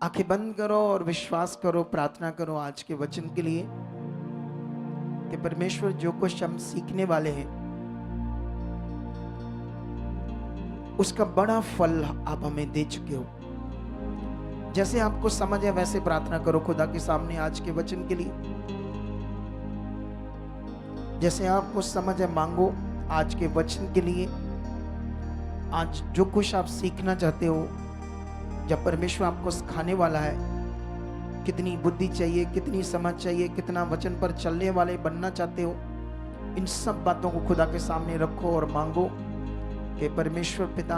आंखें बंद करो और विश्वास करो, प्रार्थना करो आज के वचन के लिए कि परमेश्वर जो कुछ हम सीखने वाले हैं उसका बड़ा फल आप हमें दे चुके हो। जैसे आपको समझ है वैसे प्रार्थना करो खुदा के सामने आज के वचन के लिए। जैसे आपको समझ है मांगो आज के वचन के लिए। आज जो कुछ आप सीखना चाहते हो, जब परमेश्वर आपको सिखाने वाला है, कितनी बुद्धि चाहिए, कितनी समझ चाहिए, कितना वचन पर चलने वाले बनना चाहते हो, इन सब बातों को खुदा के सामने रखो और मांगो कि परमेश्वर पिता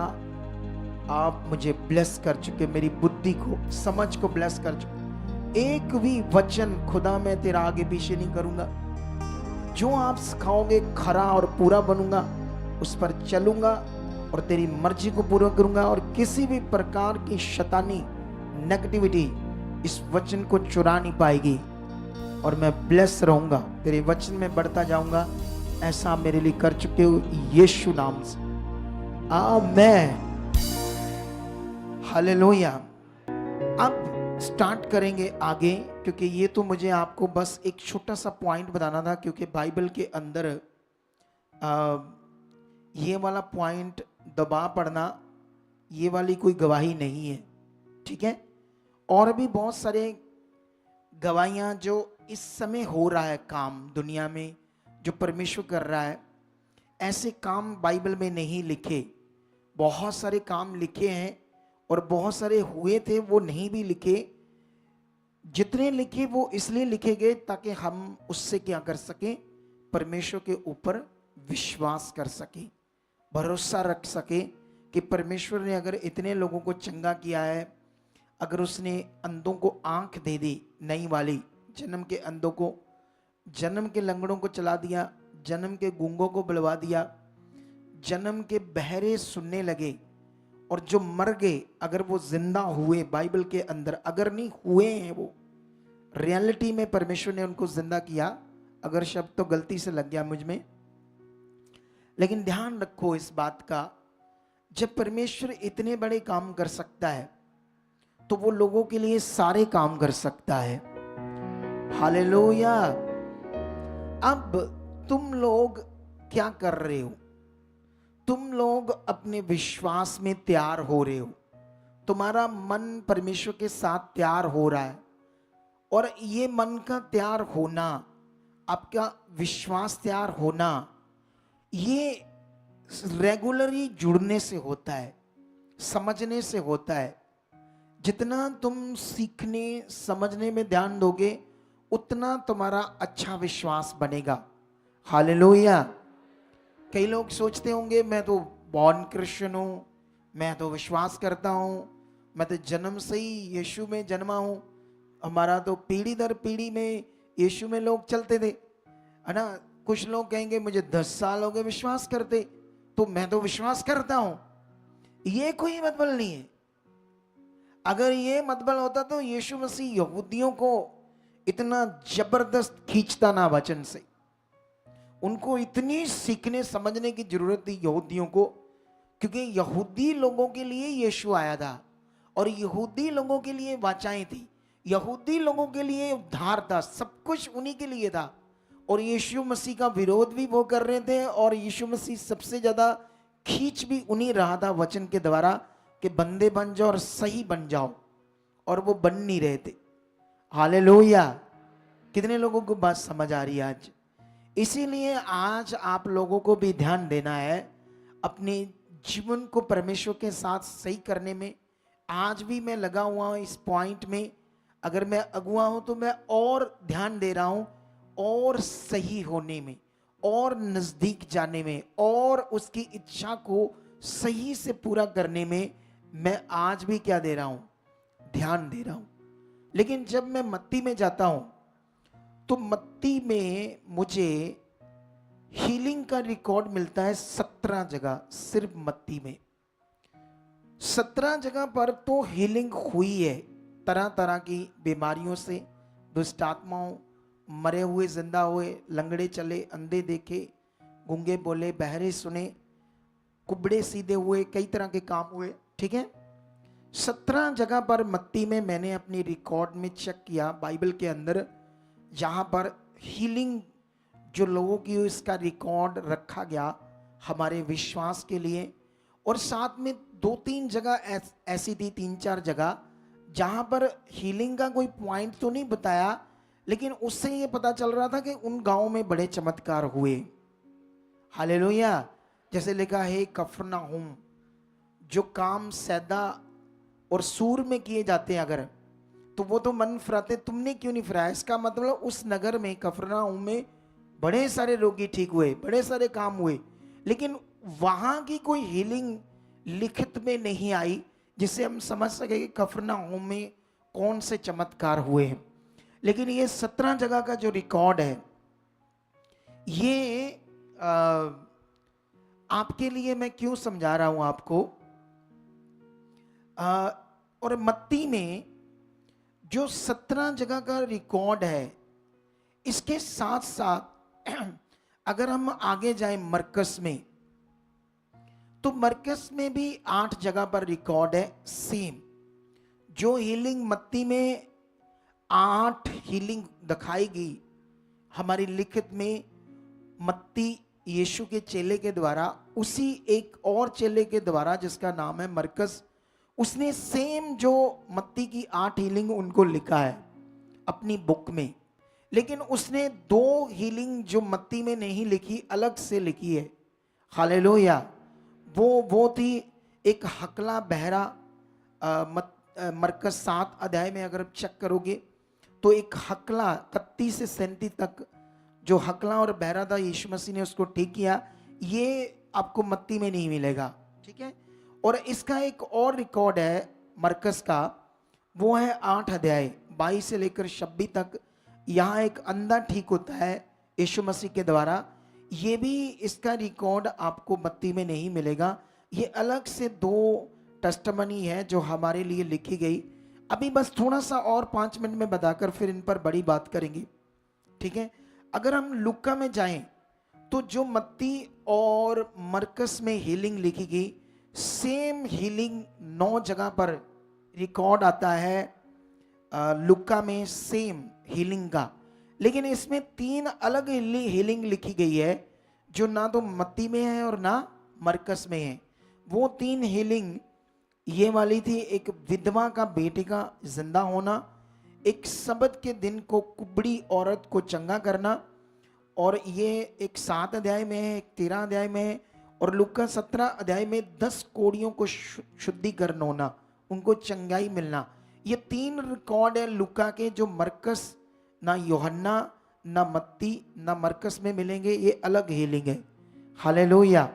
आप मुझे ब्लेस कर चुके, मेरी बुद्धि को, समझ को ब्लेस कर चुके। एक भी वचन खुदा मैं तेरा आगे पीछे नहीं करूंगा, जो आप सिखाओगे खरा और पूरा बनूंगा, उस पर चलूंगा और तेरी मर्जी को पूरा करूंगा। और किसी भी प्रकार की शैतानी नेगेटिविटी इस वचन को चुरा नहीं पाएगी और मैं ब्लेस रहूंगा, तेरे वचन में बढ़ता जाऊंगा। ऐसा मेरे लिए कर चुके हो यीशु नाम से, आमेन, हालेलुया। अब स्टार्ट करेंगे आगे, क्योंकि ये तो मुझे आपको बस एक छोटा सा पॉइंट बताना था, क्योंकि बाइबल के अंदर ये वाला पॉइंट दबा पड़ना, ये वाली कोई गवाही नहीं है, ठीक है। और भी बहुत सारे गवाहियां जो इस समय हो रहा है काम दुनिया में, जो परमेश्वर कर रहा है, ऐसे काम बाइबल में नहीं लिखे। बहुत सारे काम लिखे हैं और बहुत सारे हुए थे वो नहीं भी लिखे। जितने लिखे वो इसलिए लिखे गए ताकि हम उससे क्या कर सकें, परमेश्वर के ऊपर विश्वास कर सकें, भरोसा रख सके कि परमेश्वर ने अगर इतने लोगों को चंगा किया है, अगर उसने अंधों को आंख दे दी नई वाली, जन्म के अंधों को, जन्म के लंगड़ों को चला दिया, जन्म के गूंगों को बुलवा दिया, जन्म के बहरे सुनने लगे, और जो मर गए अगर वो जिंदा हुए, बाइबल के अंदर अगर नहीं हुए हैं वो, रियलिटी में परमेश्वर ने उनको जिंदा किया। अगर शब्द तो गलती से लग गया मुझ में, लेकिन ध्यान रखो इस बात का, जब परमेश्वर इतने बड़े काम कर सकता है तो वो लोगों के लिए सारे काम कर सकता है। हालेलुया। अब तुम लोग क्या कर रहे हो? तुम लोग अपने विश्वास में तैयार हो रहे हो, तुम्हारा मन परमेश्वर के साथ तैयार हो रहा है, और ये मन का तैयार होना, आपका विश्वास तैयार होना, ये रेगुलरली जुड़ने से होता है, समझने से होता है। जितना तुम सीखने समझने में ध्यान दोगे उतना तुम्हारा अच्छा विश्वास बनेगा। हालेलुया। कई लोग सोचते होंगे मैं तो बॉर्न क्रिश्चियन हूं, मैं तो विश्वास करता हूं, मैं तो जन्म से ही यीशु में जन्मा हूं, हमारा तो पीढ़ी दर पीढ़ी में यीशु में लोग चलते थे, है ना। कुछ लोग कहेंगे मुझे 10 साल हो गए विश्वास करते, तो मैं तो विश्वास करता हूं। ये कोई मतलब नहीं है। अगर ये मतलब होता तो यीशु मसीह यहूदियों को इतना जबरदस्त खींचता ना वचन से। उनको इतनी सीखने समझने की जरूरत थी यहूदियों को, क्योंकि यहूदी लोगों के लिए यीशु आया था और यहूदी लोगों के लिए वाचाएं थी, यहूदी लोगों के लिए उद्धार था, सब कुछ उन्हीं के लिए था। और यीशु मसीह का विरोध भी वो कर रहे थे, और यीशु मसीह सबसे ज्यादा खींच भी उन्हीं रहा था वचन के द्वारा कि बंदे बन जाओ और सही बन जाओ, और वो बन नहीं रहे थे। हालेलुया। कितने लोगों को बात समझ आ रही है आज? इसीलिए आज आप लोगों को भी ध्यान देना है अपने जीवन को परमेश्वर के साथ सही करने में। आज भी मैं लगा हुआ हूं इस पॉइंट में। अगर मैं अगुआ हूं तो मैं और ध्यान दे रहा हूं और सही होने में, और नजदीक जाने में, और उसकी इच्छा को सही से पूरा करने में मैं आज भी क्या दे रहा हूं, ध्यान दे रहा हूं। लेकिन जब मैं मत्ती में जाता हूं तो मत्ती में मुझे हीलिंग का रिकॉर्ड मिलता है 17 जगह, सिर्फ मत्ती में 17 जगह पर तो हीलिंग हुई है, तरह तरह की बीमारियों से, दुष्ट आत्माओं, मरे हुए जिंदा हुए, लंगड़े चले, अंधे देखे, गूंगे बोले, बहरे सुने, कुबड़े सीधे हुए, कई तरह के काम हुए, ठीक है। 17 जगह पर मत्ती में मैंने अपनी रिकॉर्ड में चेक किया बाइबल के अंदर, जहां पर हीलिंग जो लोगों की इसका रिकॉर्ड रखा गया हमारे विश्वास के लिए। और साथ में 2-3 जगह ऐसी थी, 3-4 जगह जहां पर हीलिंग का कोई पॉइंट तो नहीं बताया, लेकिन उससे ये पता चल रहा था कि उन गांवों में बड़े चमत्कार हुए। हालेलुया। जैसे लिखा है कफरनहूम, जो काम सैदा और सूर में किए जाते हैं अगर, तो वो तो मन फिराते, तुमने क्यों नहीं फिराया? इसका मतलब उस नगर में कफरनहूम में बड़े सारे रोगी ठीक हुए, बड़े सारे काम हुए, लेकिन वहां की कोई हीलिंग लिखित में नहीं आई जिससे हम समझ सके कि कफरनहूम में कौन से चमत्कार हुए हैं। लेकिन ये 17 जगह का जो रिकॉर्ड है, ये आपके लिए मैं क्यों समझा रहा हूं आपको। और मत्ती में जो 17 जगह का रिकॉर्ड है, इसके साथ साथ अगर हम आगे जाएं मरकस में, तो मरकस में भी 8 जगह पर रिकॉर्ड है सेम। जो हीलिंग मत्ती में 8 हीलिंग दिखाई गई हमारी लिखित में, मत्ती यीशु के चेले के द्वारा, उसी एक और चेले के द्वारा जिसका नाम है मरकस, उसने सेम जो मत्ती की 8 हीलिंग उनको लिखा है अपनी बुक में। लेकिन उसने 2 हीलिंग जो मत्ती में नहीं लिखी, अलग से लिखी है। हालेलुया। वो थी एक हकला बहरा, मरकस 7 अध्याय में अगर चेक करोगे तो एक हकला 31 से 37 तक जो हकला और बहरा था, यीशु मसीह ने उसको ठीक किया। ये आपको मत्ती में नहीं मिलेगा, ठीक है। और इसका एक और रिकॉर्ड है मरकस का, वो है 8 अध्याय 22 से लेकर 26 तक। यहाँ एक अंधा ठीक होता है यीशु मसीह के द्वारा। ये भी इसका रिकॉर्ड आपको मत्ती में नहीं मिलेगा। ये अलग से 2 टेस्टिमनी है जो हमारे लिए लिखी गई। अभी बस थोड़ा सा और 5 मिनट में बताकर फिर इन पर बड़ी बात करेंगे, ठीक है। अगर हम लुक्का में जाएं तो जो मत्ती और मरकस में हीलिंग लिखी गई, सेम हीलिंग 9 जगह पर रिकॉर्ड आता है लुक्का में, सेम हीलिंग का। लेकिन इसमें 3 अलग हीलिंग लिखी गई है जो ना तो मत्ती में है और ना मरकस में है। वो 3 हीलिंग ये वाली थी, एक विधवा का बेटे का जिंदा होना, एक सबत के दिन को कुबड़ी औरत को चंगा करना, और ये एक 7 अध्याय में है, एक 13 अध्याय में है, और लुक्का 17 अध्याय में 10 कोड़ियों को शुद्धिकरण होना, उनको चंगाई मिलना। ये 3 रिकॉर्ड है लुक्का के, जो मरकस ना यूहन्ना ना मत्ती ना मरकस में मिलेंगे। ये अलग हीलिंग है। हालेलुया।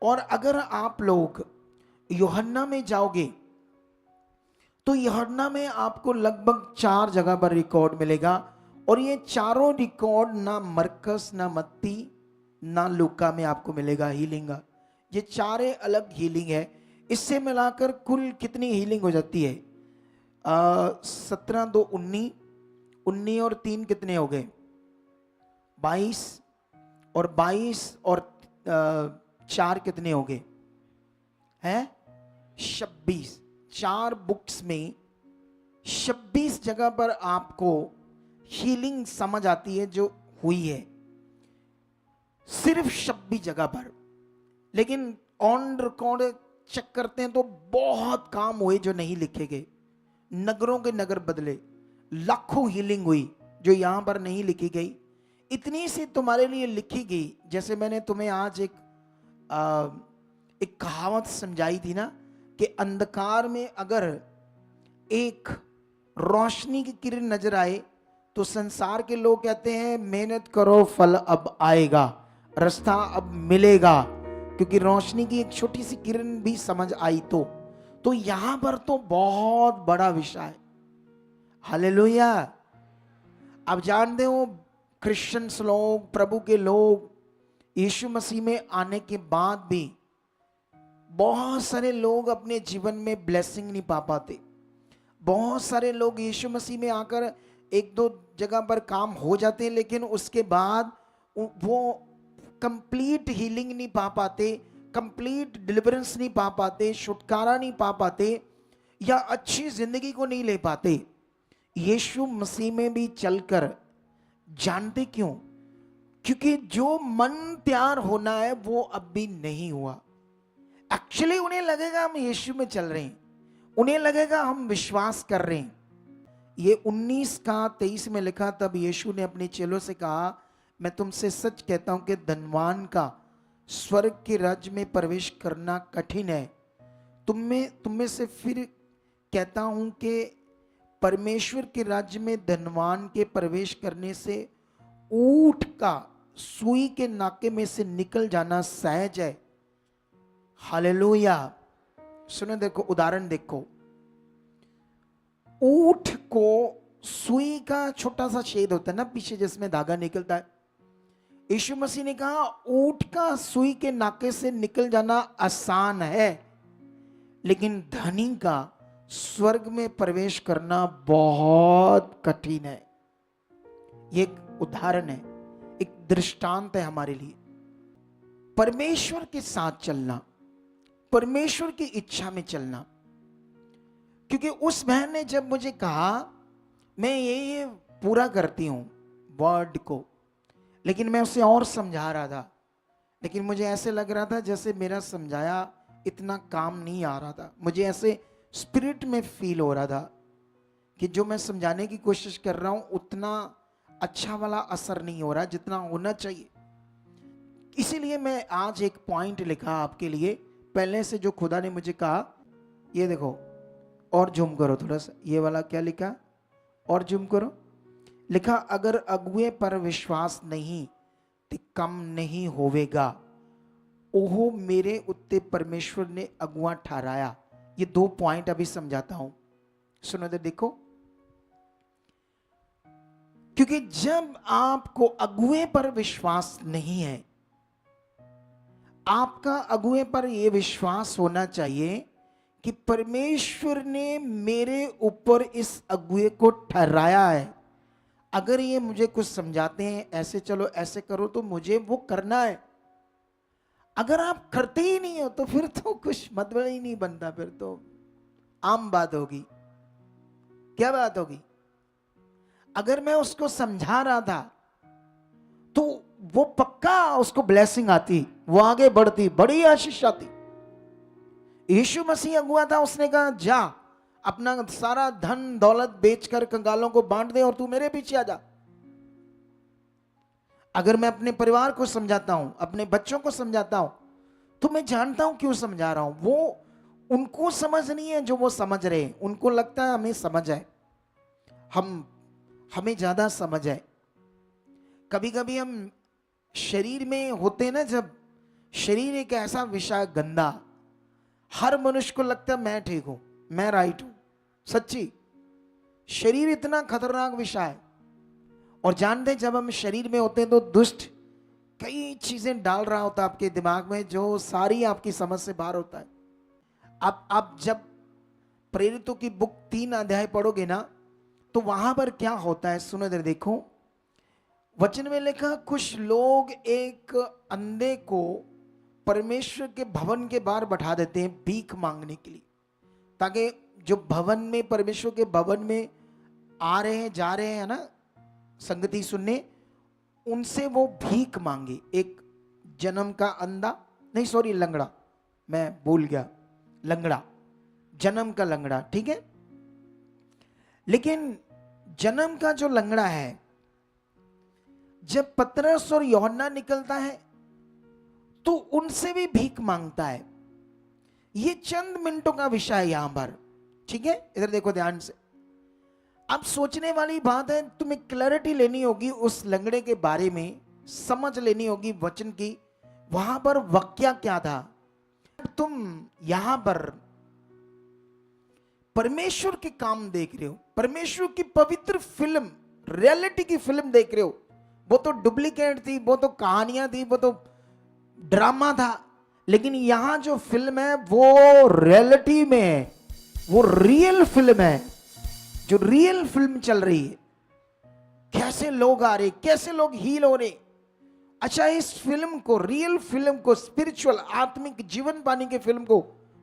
और अगर आप लोग यूहन्ना में जाओगे तो यूहन्ना में आपको लगभग 4 जगह पर रिकॉर्ड मिलेगा, और ये चारों रिकॉर्ड ना मरकस ना मत्ती ना लुक्का में आपको मिलेगा हीलिंग का। ये 4 अलग हीलिंग है। इससे मिलाकर कुल कितनी हीलिंग हो जाती है? 17 2 19, 19 और 3 कितने हो गए? 22, और 22 और 4 कितने हो गए हैं? 26। 4 बुक्स में 26 जगह पर आपको हीलिंग समझ आती है जो हुई है, सिर्फ 26 जगह पर। लेकिन ऑन रिकॉर्ड चेक करते हैं तो बहुत काम हुए जो नहीं लिखे गए। नगरों के नगर बदले, लाखों हीलिंग हुई जो यहां पर नहीं लिखी गई। इतनी सी तुम्हारे लिए लिखी गई, जैसे मैंने तुम्हें आज एक कहावत समझाई थी ना, कि अंधकार में अगर एक रोशनी की किरण नजर आए तो संसार के लोग कहते हैं मेहनत करो फल अब आएगा, रास्ता अब मिलेगा, क्योंकि रोशनी की एक छोटी सी किरण भी समझ आई। तो यहां पर तो बहुत बड़ा विषय है। हालेलुया। आप जानते हो क्रिश्चियंस लोग, प्रभु के लोग, यीशु मसीह में आने के बाद भी बहुत सारे लोग अपने जीवन में ब्लेसिंग नहीं पा पाते। बहुत सारे लोग यीशु मसीह में आकर 1-2 जगह पर काम हो जाते हैं, लेकिन उसके बाद वो कंप्लीट हीलिंग नहीं पा पाते, कंप्लीट डिलीवरेंस नहीं पा पाते, छुटकारा नहीं पा पाते। या अच्छी जिंदगी को नहीं ले पाते, यीशु मसीह में भी चलकर। जानते क्यों? क्योंकि जो मन तैयार होना है वो अब भी नहीं हुआ। एक्चुअली उन्हें लगेगा हम यीशु में चल रहे हैं, उन्हें लगेगा हम विश्वास कर रहे हैं। ये 19 का 23 में लिखा, तब यीशु ने अपने चेलों से कहा, मैं तुमसे सच कहता हूं कि धनवान का स्वर्ग के राज्य में प्रवेश करना कठिन है। तुम में से फिर कहता हूं कि परमेश्वर के राज्य में धनवान के प्रवेश करने से ऊंट का सुई के नाके में से निकल जाना सहज है। हालेलुया। सुनो, देखो उदाहरण देखो, ऊंट को सुई का छोटा सा छेद होता है ना पीछे, जिसमें धागा निकलता है। यीशु मसीह ने कहा ऊंट का सुई के नाके से निकल जाना आसान है, लेकिन धनी का स्वर्ग में प्रवेश करना बहुत कठिन है। ये एक उदाहरण है, एक दृष्टांत है हमारे लिए। परमेश्वर के साथ चलना, परमेश्वर की इच्छा में चलना। क्योंकि उस बहन ने जब मुझे कहा, मैं ये पूरा करती हूं वर्ड को, लेकिन मैं उसे और समझा रहा था, लेकिन मुझे ऐसे लग रहा था जैसे मेरा समझाया इतना काम नहीं आ रहा था। मुझे ऐसे स्पिरिट में फील हो रहा था कि जो मैं समझाने की कोशिश कर रहा हूं उतना अच्छा वाला असर नहीं हो रहा जितना होना चाहिए। इसीलिए मैं आज एक पॉइंट लिखा आपके लिए, पहले से जो खुदा ने मुझे कहा। ये देखो, और जूम करो थोड़ा सा, ये वाला क्या लिखा, और जूम करो। लिखा, अगर अगुए पर विश्वास नहीं तो कम नहीं होवेगा। ओहो मेरे उत्ते परमेश्वर ने अगुआ ठहराया। ये 2 पॉइंट अभी समझाता हूं, सुनो तो देखो। क्योंकि जब आपको अगुए पर विश्वास नहीं है, आपका अगुए पर यह विश्वास होना चाहिए कि परमेश्वर ने मेरे ऊपर इस अगुए को ठहराया है। अगर ये मुझे कुछ समझाते हैं, ऐसे चलो ऐसे करो, तो मुझे वो करना है। अगर आप करते ही नहीं हो तो फिर तो कुछ मतलब ही नहीं बनता, फिर तो आम बात होगी। क्या बात होगी? अगर मैं उसको समझा रहा था तो वो पक्का उसको ब्लेसिंग आती, वो आगे बढ़ती, बड़ी आशीष आती। यीशु मसीह अगुआ था, उसने कहा जा अपना सारा धन दौलत बेचकर कंगालों को बांट दे और तू मेरे पीछे आ जा। अगर मैं अपने परिवार को समझाता हूं, अपने बच्चों को समझाता हूं, तो मैं जानता हूं क्यों समझा रहा हूं। वो उनको समझ नहीं है जो वो समझ रहे हैं, उनको लगता है हमें समझ है, हमें ज्यादा समझ है। कभी कभी हम शरीर में होते हैं ना, जब शरीर एक ऐसा विषय गंदा, हर मनुष्य को लगता है मैं ठीक हूं, मैं राइट हूं। सच्ची, शरीर इतना खतरनाक विषय है। और जानते हैं जब हम शरीर में होते हैं तो दुष्ट कई चीजें डाल रहा होता है आपके दिमाग में, जो सारी आपकी समझ से बाहर होता है। आप जब प्रेरितों की बुक 3 अध्याय पढ़ोगे ना, तो वहां पर क्या होता है सुनो इधर देखो। वचन में लिखा, कुछ लोग एक अंधे को परमेश्वर के भवन के बाहर बैठा देते हैं भीख मांगने के लिए, ताकि जो भवन में, परमेश्वर के भवन में आ रहे हैं, जा रहे हैं ना संगति सुनने, उनसे वो भीख मांगे। एक जन्म का अंधा, नहीं सॉरी लंगड़ा, मैं भूल गया, लंगड़ा, जन्म का लंगड़ा, ठीक है। लेकिन जन्म का जो लंगड़ा है, जब पतरस और यूहन्ना निकलता है तो उनसे भी भीख मांगता है। ये चंद मिनटों का विषय है यहां पर, ठीक है। इधर देखो ध्यान से। अब सोचने वाली बात है, तुम्हें क्लैरिटी लेनी होगी उस लंगड़े के बारे में, समझ लेनी होगी वचन की, वहां पर वाक्या क्या था। तुम यहां पर परमेश्वर के काम देख रहे हो, परमेश्वर की पवित्र फिल्म, रियलिटी की फिल्म देख रहे हो। वो तो डुप्लीकेट थी, वो तो कहानियां थी, वो तो ड्रामा था, लेकिन यहां जो फिल्म है वो रियलिटी में है, वो रियल फिल्म है, जो रियल फिल्म चल रही है। कैसे लोग आ रहे, कैसे लोग हील हो रहे। अच्छा, इस फिल्म को, रियल फिल्म को, स्पिरिचुअल आत्मिक जीवन पाने की फिल्म को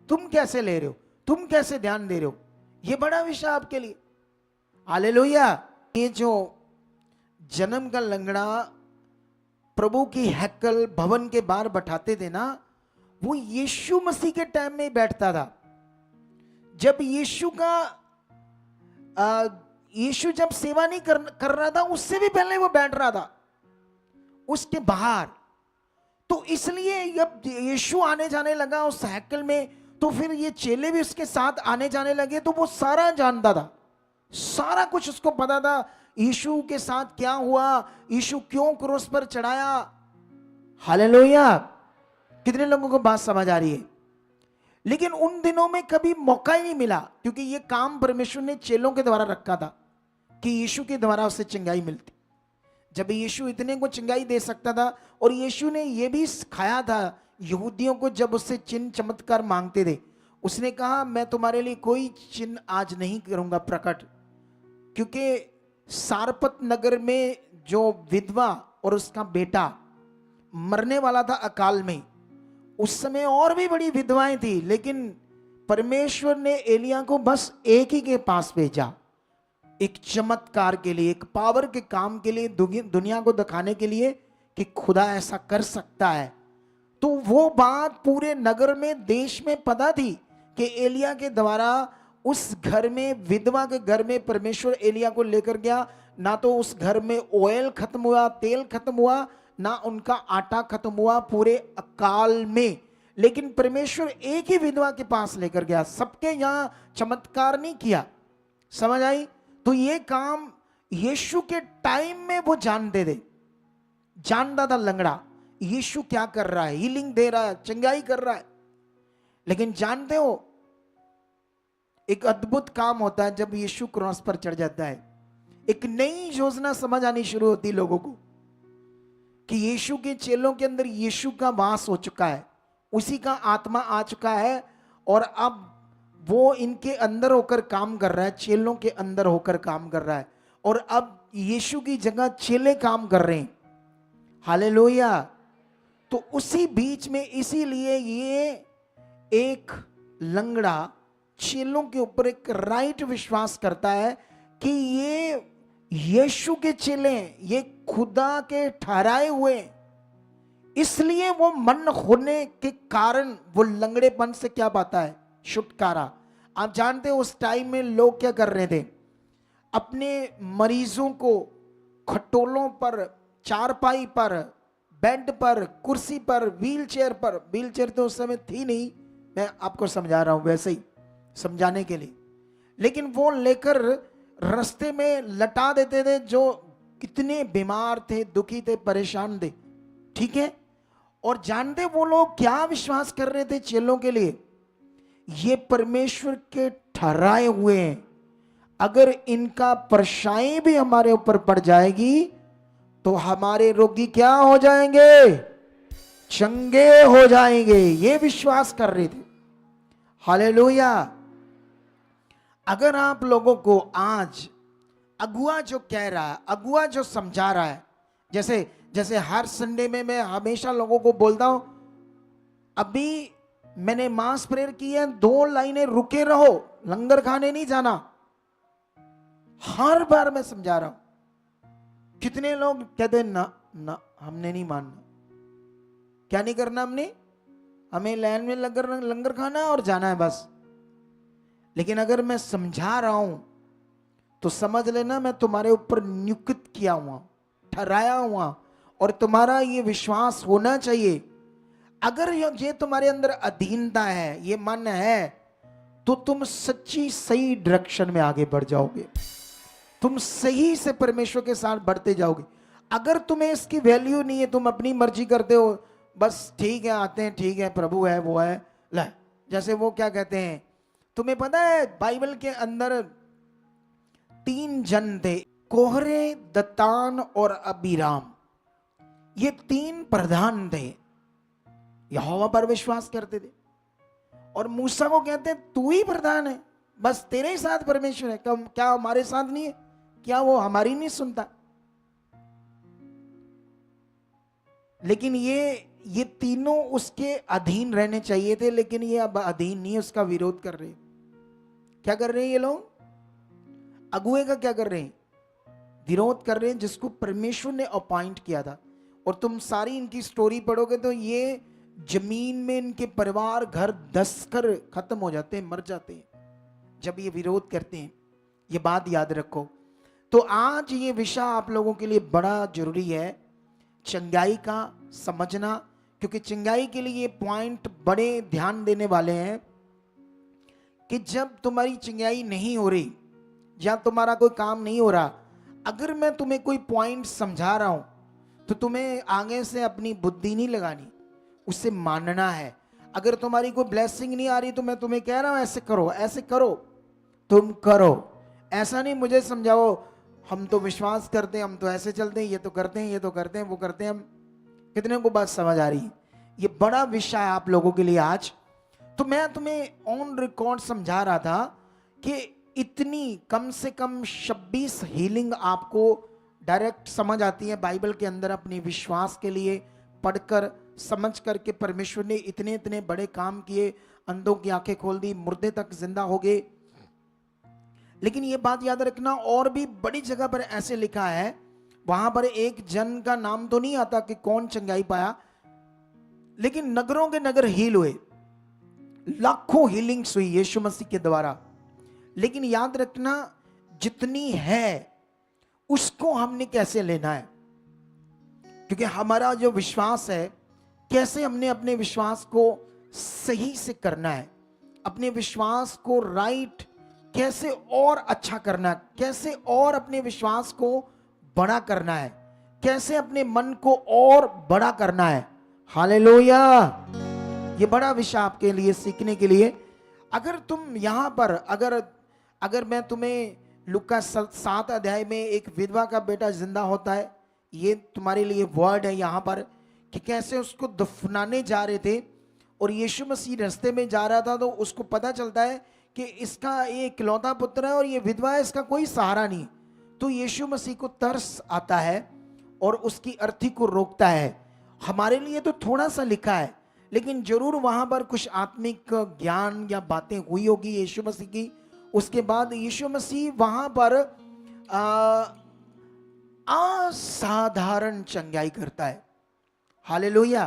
तुम कैसे ले रहे हो, तुम कैसे ध्यान दे रहे हो? ये बड़ा विषय आपके लिए। हालेलुया। ये जो जन्म का लंगड़ा प्रभु की हैकल भवन के बाहर बैठाते थे ना, वो यीशु मसीह के टाइम में ही बैठता था। जब यीशु जब सेवा नहीं कर रहा था, उससे भी पहले वो बैठ रहा था उसके बाहर। तो इसलिए जब यीशु आने जाने लगा उस हैकल में, तो फिर ये चेले भी उसके साथ आने जाने लगे। तो वो सारा जानता था, सारा कुछ उसको पता था, यीशु के साथ क्या हुआ, यीशु क्यों क्रूस पर चढ़ाया। हालेलुया। कितने लोगों को बात समझ आ रही है? लेकिन उन दिनों में कभी मौका ही नहीं मिला, क्योंकि ये काम परमेश्वर ने चेलों के द्वारा रखा था कि यीशु के द्वारा उसे चंगाई मिलती। जब यीशु इतने को चंगाई दे सकता था, और यीशु ने यह भी सिखाया था यहूदियों को, जब उससे चिन्ह चमत्कार मांगते थे, उसने कहा मैं तुम्हारे लिए कोई चिन्ह आज नहीं करूंगा प्रकट, क्योंकि सारपत नगर में जो विधवा और उसका बेटा मरने वाला था अकाल में, उस समय और भी बड़ी विधवाएं थी, लेकिन परमेश्वर ने एलिया को बस एक ही के पास भेजा, एक चमत्कार के लिए, एक पावर के काम के लिए, दुनिया को दिखाने के लिए कि खुदा ऐसा कर सकता है। तो वो बात पूरे नगर में, देश में पता थी कि एलिया के द्वारा उस घर में, विधवा के घर में परमेश्वर एलिया को लेकर गया। ना तो उस घर में ऑयल खत्म हुआ, तेल खत्म हुआ, ना उनका आटा खत्म हुआ पूरे अकाल में, लेकिन परमेश्वर एक ही विधवा के पास लेकर गया, सबके यहां चमत्कार नहीं किया। समझ आई? तो ये काम यीशु के टाइम में वो जानते थे, जानता था लंगड़ा यीशु क्या कर रहा है, हीलिंग दे रहा है, चंगाई कर रहा है। लेकिन जानते हो, एक अद्भुत काम होता है जब यीशु क्रॉस पर चढ़ जाता है। एक नई योजना समझ आनी शुरू होती लोगों को कि यीशु के चेलों के अंदर यीशु का वास हो चुका है, उसी का आत्मा आ चुका है, और अब वो इनके अंदर होकर काम कर रहा है, चेलों के अंदर होकर काम कर रहा है, और अब यीशु की जगह चेले काम कर रहे हैं। हालेलुया। तो उसी बीच में, इसीलिए ये एक लंगड़ा चेलों के ऊपर एक राइट विश्वास करता है कि ये यीशु के चेले, ये खुदा के ठहराए हुए, इसलिए वो मन होने के कारण वो लंगड़ेपन से क्या पाता है, छुटकारा। आप जानते हो उस टाइम में लोग क्या कर रहे थे, अपने मरीजों को खटोलों पर, चारपाई पर, बेड पर, कुर्सी पर, व्हील चेयर तो उस समय थी नहीं, मैं आपको समझा रहा हूं वैसे ही समझाने के लिए, लेकिन वो लेकर रास्ते में लटा देते थे जो कितने बीमार थे, दुखी थे, परेशान थे। ठीक है? और जानते वो लोग क्या विश्वास कर रहे थे चेलों के लिए, ये परमेश्वर के ठहराए हुए हैं, अगर इनका परछाई भी हमारे ऊपर पड़ जाएगी तो हमारे रोगी क्या हो जाएंगे, चंगे हो जाएंगे। ये विश्वास कर रहे थे। हालेलुया। अगर आप लोगों को आज अगुआ जो कह रहा है, अगुआ जो समझा रहा है, जैसे हर संडे में मैं हमेशा लोगों को बोलता हूं, अभी मैंने मास प्रेयर की है, 2 लाइनें रुके रहो, लंगर खाने नहीं जाना। हर बार मैं समझा रहा हूं। कितने लोग कहते ना ना हमने नहीं मानना। क्या नहीं करना हमने? हमें लाइन में लंगर खाना और जाना है बस। लेकिन अगर मैं समझा रहा हूं तो समझ लेना मैं तुम्हारे ऊपर नियुक्त किया हुआ, ठहराया हुआ, और तुम्हारा ये विश्वास होना चाहिए। अगर ये तुम्हारे अंदर अधीनता है, ये मन है, तो तुम सच्ची सही डायरेक्शन में आगे बढ़ जाओगे, तुम सही से परमेश्वर के साथ बढ़ते जाओगे। अगर तुम्हें इसकी वैल्यू नहीं है, तुम अपनी मर्जी करते हो, बस ठीक है आते हैं, ठीक है प्रभु है वो है, ले, जैसे वो क्या कहते हैं, तुम्हें पता है बाइबल के अंदर 3 जन थे, कोहरे, दतान और अबीराम। ये 3 प्रधान थे, यहोवा पर विश्वास करते थे, और मूसा को कहते हैं तू ही प्रधान है, बस तेरे ही साथ परमेश्वर है, क्या हमारे साथ नहीं है? क्या वो हमारी नहीं सुनता? लेकिन ये तीनों उसके अधीन रहने चाहिए थे, लेकिन ये अब अधीन नहीं है, उसका विरोध कर रहे। क्या कर रहे हैं ये लोग? अगुए का क्या कर रहे हैं? विरोध कर रहे हैं जिसको परमेश्वर ने अपॉइंट किया था। और तुम सारी इनकी स्टोरी पढ़ोगे तो ये जमीन में इनके परिवार घर धस कर खत्म हो जाते हैं, मर जाते हैं जब ये विरोध करते हैं। ये बात याद रखो। तो आज ये विषय आप लोगों के लिए बड़ा जरूरी है, चंगाई का समझना, क्योंकि चंगाई के लिए ये पॉइंट बड़े ध्यान देने वाले हैं कि जब तुम्हारी चंगाई नहीं हो रही या तुम्हारा कोई काम नहीं हो रहा, अगर मैं तुम्हें कोई पॉइंट समझा रहा हूं तो तुम्हें आगे से अपनी बुद्धि नहीं लगानी, उसे मानना है। अगर तुम्हारी कोई ब्लेसिंग नहीं आ रही तो मैं तुम्हें कह रहा हूं ऐसे करो, ऐसे करो, तुम करो। ऐसा नहीं मुझे समझाओ हम तो विश्वास करते हैं, हम तो ऐसे चलते हैं, ये तो करते हैं, ये तो करते हैं, वो करते हैं। हम कितने को बात समझ आ रही है? ये बड़ा विषय है आप लोगों के लिए आज। तो मैं तुम्हें ऑन रिकॉर्ड समझा रहा था कि इतनी कम से कम 26 हीलिंग आपको डायरेक्ट समझ आती है बाइबल के अंदर, अपने विश्वास के लिए पढ़कर समझ करके परमेश्वर ने इतने इतने बड़े काम किए, अंधों की आंखें खोल दी, मुर्दे तक जिंदा हो गए। लेकिन ये बात याद रखना, और भी बड़ी जगह पर ऐसे लिखा है, वहां पर एक जन का नाम तो नहीं आता कि कौन चंगाई पाया, लेकिन नगरों के नगर हील हुए, लाखों हीलिंग्स हुई यीशु मसीह के द्वारा। लेकिन याद रखना, जितनी है उसको हमने कैसे लेना है, क्योंकि हमारा जो विश्वास है, कैसे हमने अपने विश्वास को सही से करना है, अपने विश्वास को राइट कैसे और अच्छा करना है, कैसे और अपने विश्वास को बड़ा करना है, कैसे अपने मन को और बड़ा करना है। हालेलुया। ये बड़ा विषय आपके लिए सीखने के लिए। अगर तुम यहां पर अगर मैं तुम्हें लूका 7 अध्याय में एक विधवा का बेटा जिंदा होता है, ये तुम्हारे लिए वर्ड है यहां पर कि कैसे उसको दफनाने जा रहे थे और यीशु मसीह रास्ते में जा रहा था, तो उसको पता चलता है कि इसका ये इकलौता पुत्र है और ये विधवा है, इसका कोई सहारा नहीं। तो यीशु मसीह को तरस आता है और उसकी अर्थी को रोकता है। हमारे लिए तो थोड़ा सा लिखा है, लेकिन जरूर वहां पर कुछ आत्मिक ज्ञान या बातें हुई होगी यीशु मसीह की। उसके बाद यीशु मसीह वहां पर असाधारण चंगाई करता है। Hallelujah,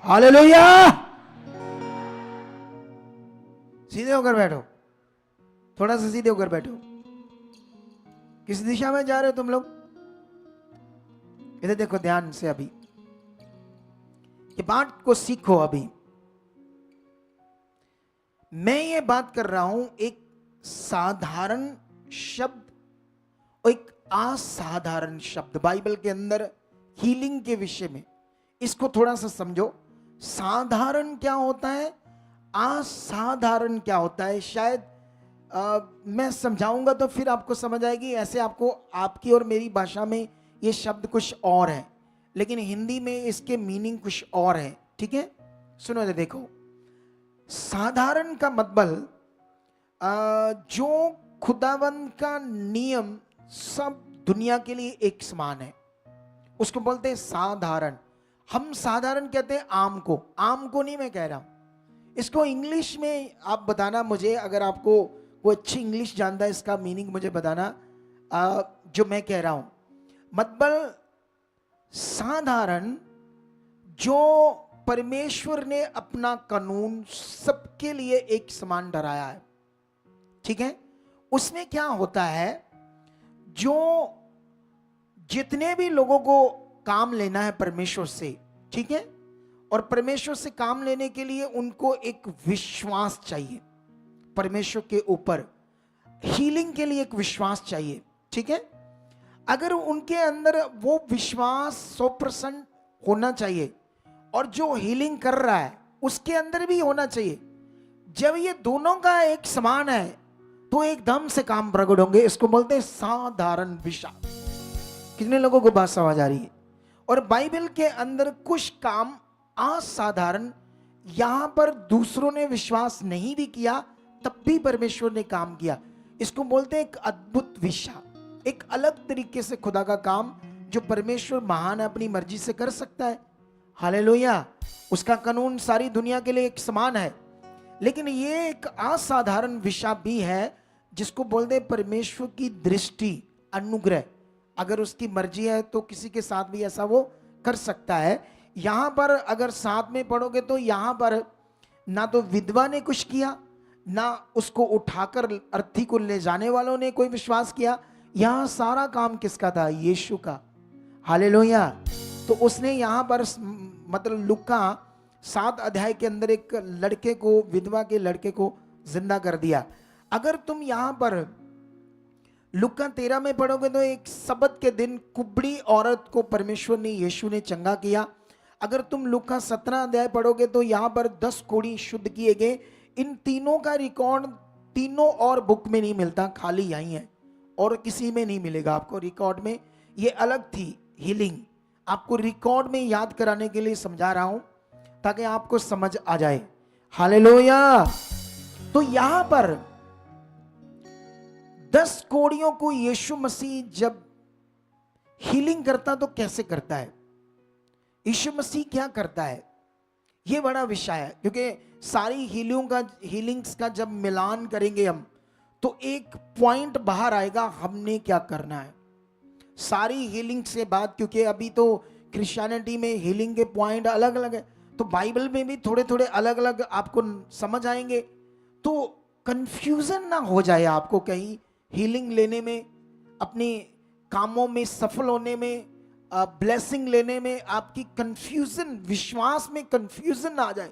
hallelujah. सीधे होकर बैठो, थोड़ा सा सीधे होकर बैठो। किस दिशा में जा रहे हो तुम लोग? इधर देखो ध्यान से, अभी ये बात को सीखो। अभी मैं ये बात कर रहा हूं एक साधारण शब्द और एक असाधारण शब्द बाइबल के अंदर हीलिंग के विषय में। इसको थोड़ा सा समझो, साधारण क्या होता है, असाधारण क्या होता है। शायद मैं समझाऊंगा तो फिर आपको समझ आएगी। ऐसे आपको आपकी और मेरी भाषा में ये शब्द कुछ और है, लेकिन हिंदी में इसके मीनिंग कुछ और है। ठीक है, सुनो इधर देखो। साधारण का मतलब जो खुदावंद का नियम सब दुनिया के लिए एक समान है, उसको बोलते हैं साधारण। हम साधारण कहते हैं आम को। आम को नहीं मैं कह रहा हूं, इसको इंग्लिश में आप बताना मुझे, अगर आपको वो अच्छी इंग्लिश जानता है इसका मीनिंग मुझे बताना जो मैं कह रहा हूं। मतलब साधारण जो परमेश्वर ने अपना कानून सबके लिए एक समान ठहराया है। ठीक है, उसमें क्या होता है, जो जितने भी लोगों को काम लेना है परमेश्वर से, ठीक है, और परमेश्वर से काम लेने के लिए उनको एक विश्वास चाहिए परमेश्वर के ऊपर। हीलिंग के लिए एक विश्वास चाहिए। ठीक है, अगर उनके अंदर वो विश्वास 100% होना चाहिए और जो हीलिंग कर रहा है उसके अंदर भी होना चाहिए। जब ये दोनों का एक समान है तो एकदम से काम प्रकट होंगे। इसको बोलते हैं साधारण विषय। कितने लोगों को बात समझ आ रही है? और बाइबल के अंदर कुछ काम असाधारण, यहां पर दूसरों ने विश्वास नहीं भी किया तब भी परमेश्वर ने काम किया। इसको बोलते हैं एक अद्भुत विषय, एक अलग तरीके से खुदा का काम जो परमेश्वर महान अपनी मर्जी से कर सकता है। हालेलुया। उसका कानून सारी दुनिया के लिए एक समान है। लेकिन ये एक असाधारण विषय भी है जिसको बोलते हैं परमेश्वर की दृष्टि, अनुग्रह। अगर उसकी मर्जी है तो किसी के साथ भी ऐसा वो कर सकता है। यहां पर अगर साथ में पढ़ोगे तो यहां पर ना तो विधवा ने कुछ किया, ना उसको उठाकर अर्थी को ले जाने वालों ने कोई विश्वास किया। यहां सारा काम किसका था? यीशु का। हालेलुया। तो उसने यहां पर मतलब लूका 7 अध्याय के अंदर एक लड़के को, विधवा के लड़के को जिंदा कर दिया। अगर तुम यहां पर लूका 13 में पढ़ोगे तो एक सब्त के दिन कुबड़ी औरत को परमेश्वर ने, यीशु ने चंगा किया। अगर तुम लूका 17 अध्याय पढ़ोगे तो यहां पर 10 कोढ़ी शुद्ध किए गए। इन तीनों का रिकॉर्ड तीनों और बुक में नहीं मिलता, खाली यही है और किसी में नहीं मिलेगा आपको रिकॉर्ड में। ये अलग थी हीलिंग, आपको रिकॉर्ड में याद कराने के लिए समझा रहा हूं ताकि आपको समझ आ जाए। हालेलुया। तो यहां पर 10 कोढ़ियों को यीशु मसीह जब हीलिंग करता तो कैसे करता है, यीशु मसीह क्या करता है, ये बड़ा विषय है। क्योंकि सारी हीलिंग्स का जब मिलान करेंगे हम तो एक पॉइंट बाहर आएगा, हमने क्या करना है सारी हीलिंग से बाद। क्योंकि अभी तो क्रिश्चियनिटी में हीलिंग के पॉइंट अलग अलग है, तो बाइबल में भी थोड़े थोड़े अलग अलग आपको समझ आएंगे। तो कंफ्यूजन ना हो जाए आपको कहीं हीलिंग लेने में, अपने कामों में सफल होने में, ब्लेसिंग लेने में आपकी कंफ्यूजन, विश्वास में कंफ्यूजन ना आ जाए।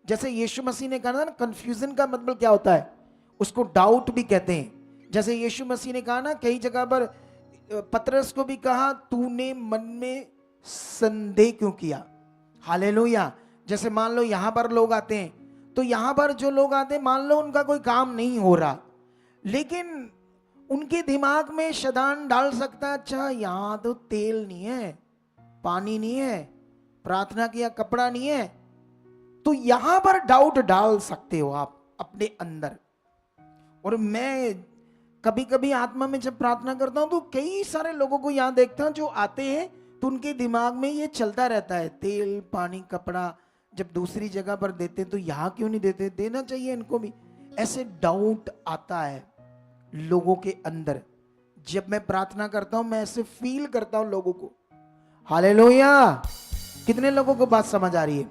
जैसे यीशु मसीह ने कहा ना, कंफ्यूजन का मतलब क्या होता है, उसको डाउट भी कहते हैं। जैसे यीशु मसीह ने कहा ना कई जगह पर, पतरस को भी कहा तूने मन में संदेह क्यों किया। हालेलुया। जैसे मान लो यहां पर लोग आते हैं, तो यहां पर जो लोग आते हैं मान लो उनका कोई काम नहीं हो रहा, लेकिन उनके दिमाग में शैतान डाल सकता है, अच्छा यहां तो तेल नहीं है, पानी नहीं है, प्रार्थना किया कपड़ा नहीं है। तो यहां पर डाउट डाल सकते हो आप अपने अंदर। और मैं कभी कभी आत्मा में जब प्रार्थना करता हूं तो कई सारे लोगों को यहां देखता हूं जो आते हैं तो उनके दिमाग में ये चलता रहता है, तेल पानी कपड़ा जब दूसरी जगह पर देते हैं तो यहां क्यों नहीं देते, देना चाहिए इनको भी। ऐसे डाउट आता है लोगों के अंदर। जब मैं प्रार्थना करता हूं मैं ऐसे फील करता हूं लोगों को। हालेलुया। कितने लोगों को बात समझ आ रही है?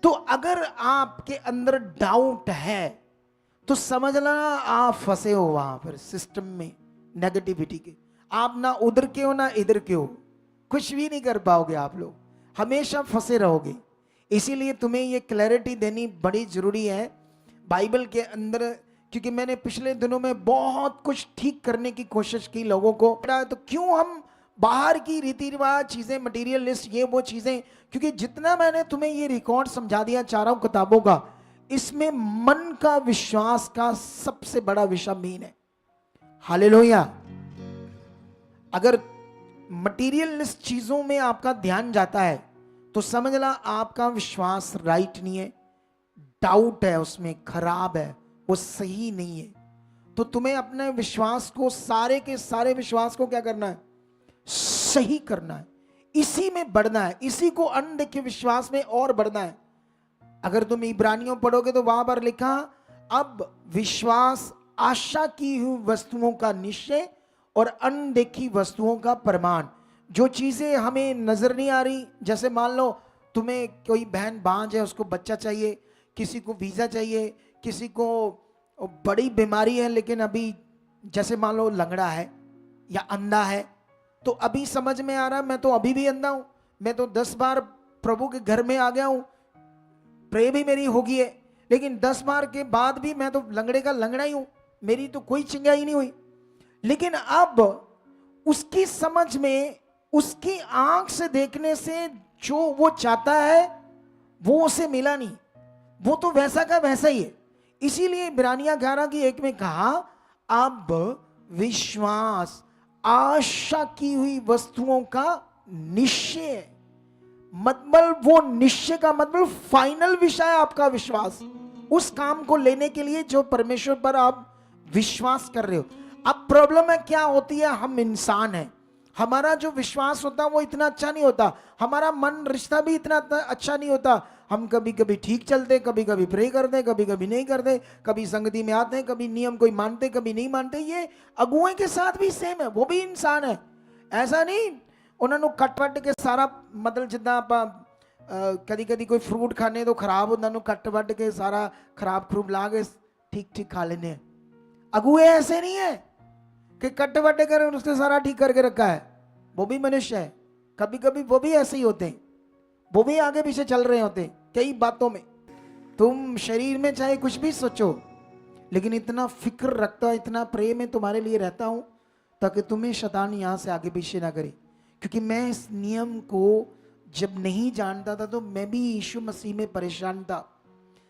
तो अगर आपके अंदर डाउट है तो समझना आप फंसे हो वहां पर सिस्टम में, नेगेटिविटी के। आप ना उधर के हो ना इधर के हो, कुछ भी नहीं कर पाओगे आप लोग, हमेशा फंसे रहोगे। इसीलिए तुम्हें ये क्लैरिटी देनी बड़ी जरूरी है बाइबल के अंदर। क्योंकि मैंने पिछले दिनों में बहुत कुछ ठीक करने की कोशिश की लोगों को, तो क्यों हम बाहर की रीति रिवाज चीजें, मटेरियलिस्ट, ये वो चीजें, क्योंकि जितना मैंने तुम्हें ये रिकॉर्ड समझा दिया चारों किताबों का, इसमें मन का विश्वास का सबसे बड़ा विषय मेन है। हालेलुया। अगर मटेरियलिस्ट चीजों में आपका ध्यान जाता है तो समझना आपका विश्वास राइट नहीं है, डाउट है उसमें, खराब है, वो सही नहीं है। तो तुम्हें अपने विश्वास को, सारे के सारे विश्वास को क्या करना है, सही करना है, इसी में बढ़ना है, इसी को अनदेखे विश्वास में और बढ़ना है। अगर तुम इब्रानियों पढ़ोगे तो वहां पर लिखा, अब विश्वास आशा की हुई वस्तुओं का निश्चय और अनदेखी वस्तुओं का प्रमाण। जो चीजें हमें नजर नहीं आ रही, जैसे मान लो तुम्हें कोई बहन बांझ है, उसको बच्चा चाहिए, किसी को वीजा चाहिए, किसी को बड़ी बीमारी है लेकिन अभी जैसे मान लो लंगड़ा है या अंधा है, तो अभी समझ में आ रहा है मैं तो अभी भी अंधा हूं, मैं तो 10 बार प्रभु के घर में आ गया हूं, प्रे भी मेरी होगी है, लेकिन 10 बार के बाद भी मैं तो लंगड़े का लंगड़ा ही हूं, मेरी तो कोई चिंगाई नहीं हुई। लेकिन अब उसकी समझ में, उसकी आंख से देखने से जो वो चाहता है वो उसे मिला नहीं, वो तो वैसा का वैसा ही है। इसीलिए इब्रानियां 11:1 में कहा, अब विश्वास आशा की हुई वस्तुओं का निश्चय। मतलब वो निश्चय का मतलब फाइनल विषय है आपका विश्वास, उस काम को लेने के लिए जो परमेश्वर पर आप विश्वास कर रहे हो। अब प्रॉब्लम है क्या होती है, हम इंसान हैं, हमारा जो विश्वास होता है वो इतना अच्छा नहीं होता, हमारा मन रिश्ता भी इतना अच्छा नहीं होता, हम कभी कभी ठीक चलते, कभी कभी प्रे करते, कभी कभी नहीं करते, कभी संगति में आते हैं, कभी नियम कोई मानते, कभी नहीं मानते। ये अगुए के साथ भी सेम है, वो भी इंसान है। ऐसा नहीं उन्होंने कट-वट के सारा मतलब जिदा आप कभी कभी कोई फ्रूट खाने तो खराब होता, कट-वट के सारा खराब खरूब ला के ठीक ठीक खा लेने। अगुए ऐसे नहीं है कि कट-वट कर उसने सारा ठीक करके रखा है। वो भी मनुष्य है, कभी कभी वो भी ऐसे ही होते हैं, वो भी आगे पीछे चल रहे होते हैं कई बातों में। तुम शरीर में चाहे कुछ भी सोचो, लेकिन इतना फिक्र रखता, इतना प्रेम में तुम्हारे लिए रहता हूं ताकि तुम्हें शैतान यहां से आगे पीछे ना करे। क्योंकि मैं इस नियम को जब नहीं जानता था तो मैं भी यीशु मसीह में परेशान था।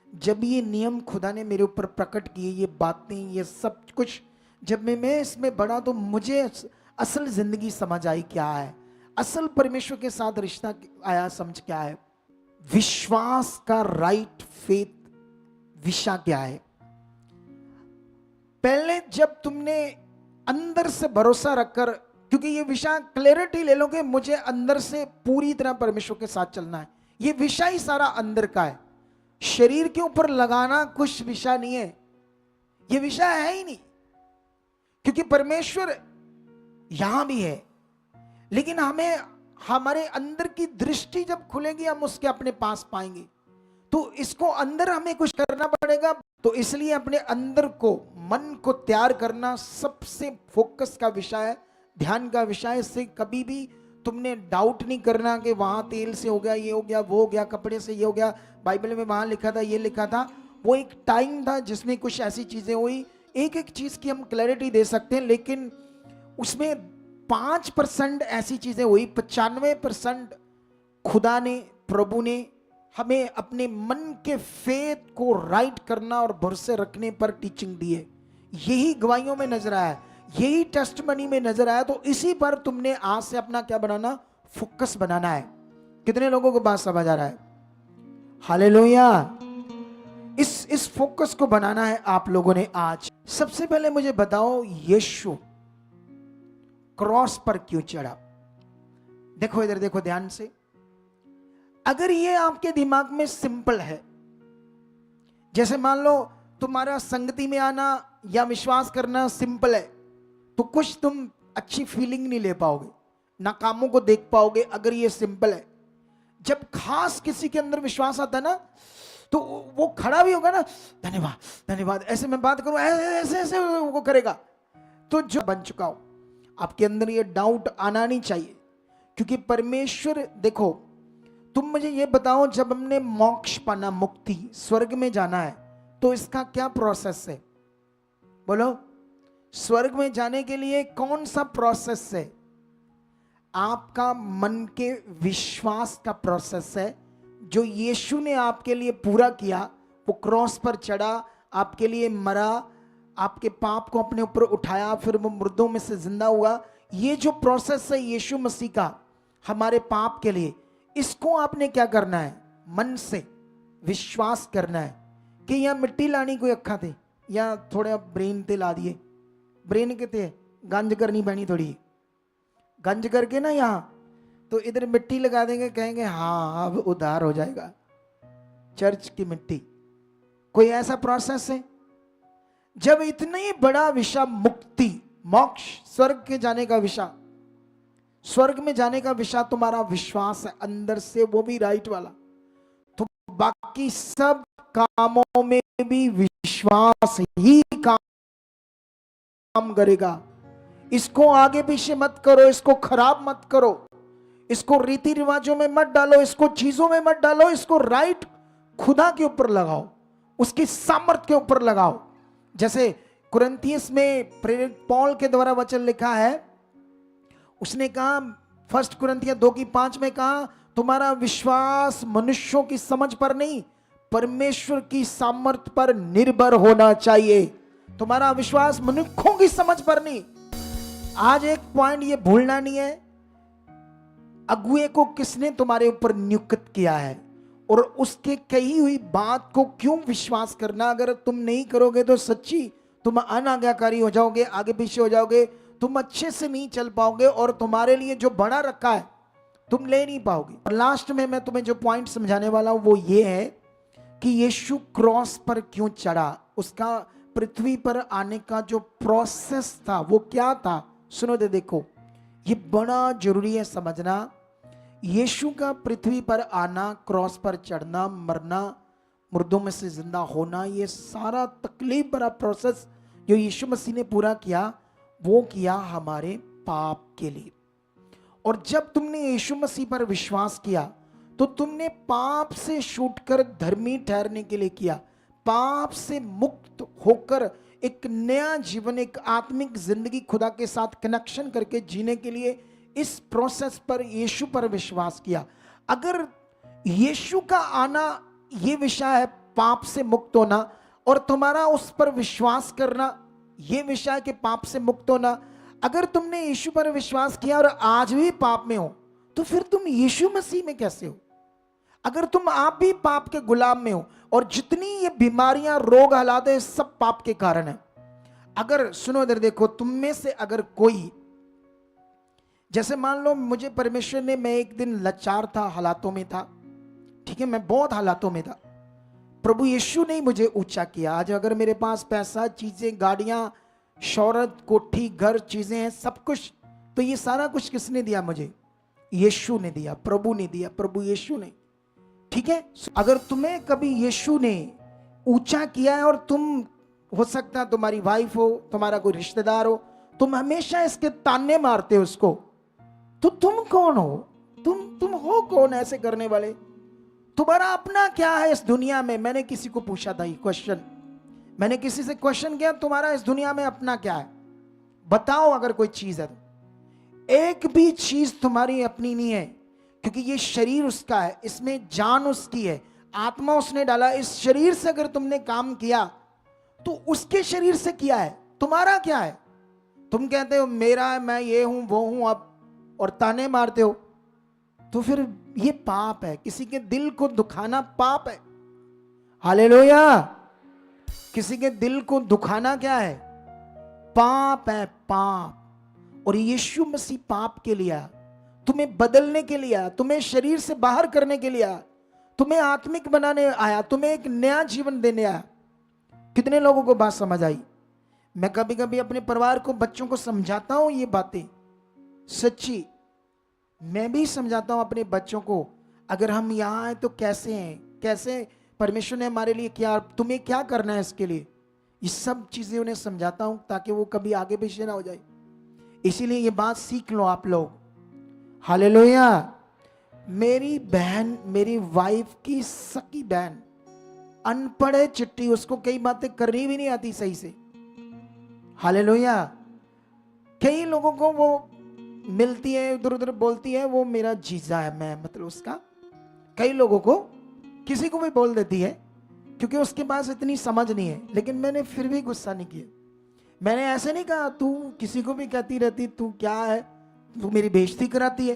जब ये नियम खुदा ने मेरे ऊपर प्रकट किए, ये बातें, ये सब कुछ जब मैं इसमें बढ़ा तो मुझे असल जिंदगी समझ आई क्या है, असल परमेश्वर के साथ रिश्ता आया समझ क्या है, विश्वास का राइट फेथ विषय क्या है। पहले जब तुमने अंदर से भरोसा रखकर, क्योंकि ये विषय क्लैरिटी ले लो कि मुझे अंदर से पूरी तरह परमेश्वर के साथ चलना है, ये विषय ही सारा अंदर का है। शरीर के ऊपर लगाना कुछ विषय नहीं है, ये विषय है ही नहीं, क्योंकि परमेश्वर यहां भी है। लेकिन हमें हमारे अंदर की दृष्टि जब खुलेगी हम उसके अपने पास पाएंगे। तो इसको अंदर हमें कुछ करना पड़ेगा। तो इसलिए अपने अंदर को, मन को तैयार करना सबसे फोकस का विषय है, ध्यान का विषय। इससे कभी भी तुमने डाउट नहीं करना कि वहां तेल से हो गया, ये हो गया, वो हो गया, कपड़े से ये हो गया, बाइबल में वहां लिखा था, ये लिखा था। वो एक टाइम था जिसमें कुछ ऐसी चीजें हुई, एक एक चीज की हम क्लैरिटी दे सकते हैं, लेकिन उसमें 5% ऐसी चीजें हुई, 95% खुदा ने, प्रभु ने हमें अपने मन के फेथ को राइट करना और भरोसे रखने पर टीचिंग दी है। यही गवाहियों में नजर आया, यही टेस्टमनी में नजर आया। तो इसी पर तुमने आज से अपना क्या बनाना, फोकस बनाना है। कितने लोगों को बात समझ आ रहा है? हालेलुया। इस फोकस को बनाना है आप लोगों ने आज। सबसे पहले मुझे बताओ, यीशु क्रॉस पर क्यों चढ़ा? देखो इधर देखो ध्यान से। अगर ये आपके दिमाग में सिंपल है, जैसे मान लो तुम्हारा संगति में आना या विश्वास करना सिंपल है, तो कुछ तुम अच्छी फीलिंग नहीं ले पाओगे, ना कामों को देख पाओगे। अगर ये सिंपल है, जब खास किसी के अंदर विश्वास आता है ना, तो वो खड़ा भी होगा ना, धन्यवाद धन्यवाद, ऐसे मैं बात करूं, ऐसे ऐसे वो करेगा। तो जो बन चुका हो, आपके अंदर ये डाउट आना नहीं चाहिए। क्योंकि परमेश्वर, देखो तुम मुझे ये बताओ, जब हमने मोक्ष पाना, मुक्ति, स्वर्ग में जाना है, तो इसका क्या प्रोसेस है? बोलो, स्वर्ग में जाने के लिए कौन सा प्रोसेस है? आपका मन के विश्वास का प्रोसेस है, जो यीशु ने आपके लिए पूरा किया। वो क्रॉस पर चढ़ा, आपके लिए मरा, आपके पाप को अपने ऊपर उठाया, फिर वो मुर्दों में से जिंदा हुआ। ये जो प्रोसेस है यीशु मसीह का हमारे पाप के लिए, इसको आपने क्या करना है? मन से विश्वास करना है कि यहाँ मिट्टी लानी कोई अखा थे, या थोड़ा ब्रेन ते ला दिए, ब्रेन के थे गंज करनी पैनी, थोड़ी गंज करके ना यहाँ, तो इधर मिट्टी लगा देंगे, कहेंगे हाँ अब उद्धार हो जाएगा, चर्च की मिट्टी। कोई ऐसा प्रोसेस है? जब इतनी बड़ा विषय मुक्ति, मोक्ष, स्वर्ग के जाने का विषय, स्वर्ग में जाने का विषय तुम्हारा विश्वास है अंदर से, वो भी राइट वाला, तो बाकी सब कामों में भी विश्वास ही काम करेगा। इसको आगे पीछे मत करो, इसको खराब मत करो, इसको रीति रिवाजों में मत डालो, इसको चीजों में मत डालो, इसको राइट खुदा के ऊपर लगाओ, उसकी सामर्थ के ऊपर लगाओ। जैसे कुरिन्थियस में प्रेरित पौल के द्वारा वचन लिखा है, उसने कहा 1 कुरिन्थियस 2:5 में कहा, तुम्हारा विश्वास मनुष्यों की समझ पर नहीं, परमेश्वर की सामर्थ पर निर्भर होना चाहिए। तुम्हारा विश्वास मनुष्यों की समझ पर नहीं। आज एक पॉइंट ये भूलना नहीं है, अगुए को किसने तुम्हारे ऊपर नियुक्त किया है, और उसके कही हुई बात को क्यों विश्वास करना। अगर तुम नहीं करोगे तो सच्ची तुम अनाज्ञाकारी हो जाओगे, आगे पीछे हो जाओगे, तुम अच्छे से नहीं चल पाओगे, और तुम्हारे लिए जो बड़ा रखा है तुम ले नहीं पाओगे। और लास्ट में मैं तुम्हें जो पॉइंट समझाने वाला हूं वो ये है कि यीशु क्रॉस पर क्यों चढ़ा, उसका पृथ्वी पर आने का जो प्रोसेस था वो क्या था। सुनो दे, देखो ये बड़ा जरूरी है समझना। यीशु का पृथ्वी पर आना, क्रॉस पर चढ़ना, मरना, मुर्दों में से जिंदा होना, ये सारा तकलीफ भरा प्रोसेस जो यीशु मसीह ने पूरा किया, वो किया हमारे पाप के लिए। और जब तुमने यीशु मसीह पर विश्वास किया तो तुमने पाप से छूटकर धर्मी ठहरने के लिए किया, पाप से मुक्त होकर एक नया जीवन, एक आत्मिक जिंदगी खुदा के साथ कनेक्शन करके जीने के लिए इस प्रोसेस पर, यीशु पर विश्वास किया। अगर यीशु का आना ये विषय है पाप से मुक्त होना, और तुम्हारा उस पर विश्वास करना ये विषय है कि पाप से मुक्त होना, अगर तुमने यीशु पर विश्वास किया और आज भी पाप में हो तो फिर तुम यीशु मसीह में कैसे हो? अगर तुम आप भी पाप के गुलाम में हो, और जितनी ये बीमारियां, रोग, हालात है, सब पाप के कारण है। अगर सुनो इधर देखो, तुम में से अगर कोई, जैसे मान लो मुझे परमेश्वर ने, मैं एक दिन लाचार था, हालातों में था, ठीक है, मैं बहुत हालातों में था, प्रभु यीशु ने मुझे ऊंचा किया। आज अगर मेरे पास पैसा, चीजें, गाड़ियां, शौहरत, कोठी, घर, चीजें हैं, सब कुछ, तो ये सारा कुछ किसने दिया मुझे? यीशु ने दिया, प्रभु ने दिया, प्रभु यीशु ने, ठीक है। अगर तुम्हें कभी यीशु ने ऊंचा किया है और तुम, हो सकता है तुम्हारी वाइफ हो, तुम्हारा कोई रिश्तेदार हो, तुम हमेशा इसके ताने मारते हो उसको, तो तुम कौन हो? तुम हो कौन ऐसे करने वाले? तुम्हारा अपना क्या है इस दुनिया में? मैंने किसी को पूछा था ये क्वेश्चन, मैंने किसी से क्वेश्चन किया, तुम्हारा इस दुनिया में अपना क्या है? बताओ अगर कोई चीज है तो। एक भी चीज तुम्हारी अपनी नहीं है, क्योंकि ये शरीर उसका है, इसमें जान उसकी है, आत्मा उसने डाला। इस शरीर से अगर तुमने काम किया तो उसके शरीर से किया है, तुम्हारा क्या है? तुम कहते हो मेरा है, मैं ये हूं, वो हूं, अब, और ताने मारते हो, तो फिर ये पाप है। किसी के दिल को दुखाना पाप है। हालेलुया। किसी के दिल को दुखाना क्या है? पाप है, पाप। और यीशु मसीह पाप के लिए आया, तुम्हें बदलने के लिए आया, तुम्हें शरीर से बाहर करने के लिए आया, तुम्हें आत्मिक बनाने आया, तुम्हें एक नया जीवन देने आया। कितने लोगों को बात समझ आई? मैं कभी कभी अपने परिवार को, बच्चों को समझाता हूं ये बातें, सच्ची मैं भी समझाता हूं अपने बच्चों को। अगर हम यहां आए तो कैसे हैं, कैसे परमेश्वर ने हमारे लिए किया, तुम्हें क्या करना है इसके लिए, ये सब चीजें उन्हें समझाता हूं ताकि वो कभी आगे पीछे ना हो जाए। इसीलिए ये बात सीख लो आप लोग। हालेलुया। मेरी बहन, मेरी वाइफ की सकी बहन अनपढ़ है, चिट्ठी, उसको कई बातें करनी भी नहीं आती सही से। हालेलुया। कई लोगों को वो मिलती है, इधर उधर बोलती है वो मेरा जीजा है, मैं मतलब उसका, कई लोगों को, किसी को भी बोल देती है, क्योंकि उसके पास इतनी समझ नहीं है। लेकिन मैंने फिर भी गुस्सा नहीं किया, मैंने ऐसे नहीं कहा तू किसी को भी कहती रहती, तू क्या है, तू मेरी बेइज्जती कराती है।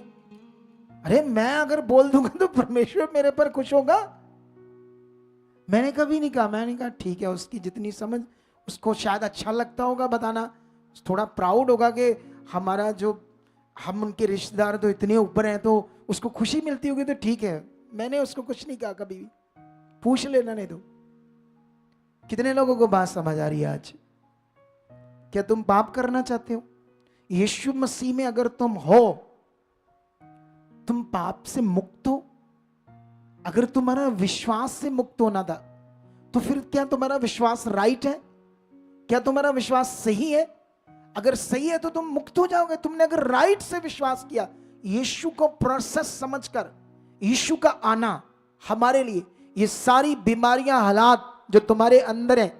अरे मैं अगर बोल दूंगा तो परमेश्वर मेरे पर खुश होगा? मैंने कभी नहीं कहा। मैंने कहा ठीक है, उसकी जितनी समझ, उसको शायद अच्छा लगता होगा बताना, थोड़ा प्राउड होगा कि हमारा जो, हम उनके रिश्तेदार तो इतने ऊपर हैं तो उसको खुशी मिलती होगी, तो ठीक है। मैंने उसको कुछ नहीं कहा कभी भी, पूछ लेना नहीं तो। कितने लोगों को बात समझ आ रही है आज? क्या तुम पाप करना चाहते हो? यीशु मसीह में अगर तुम हो, तुम पाप से मुक्त हो। अगर तुम्हारा विश्वास से मुक्त होना था तो फिर क्या तुम्हारा विश्वास राइट है? क्या तुम्हारा विश्वास सही है? अगर सही है तो तुम मुक्त हो जाओगे। तुमने अगर राइट से विश्वास किया, यीशु को प्रोसेस समझकर, यीशु का आना हमारे लिए, ये सारी बीमारियां, हालात जो तुम्हारे अंदर है,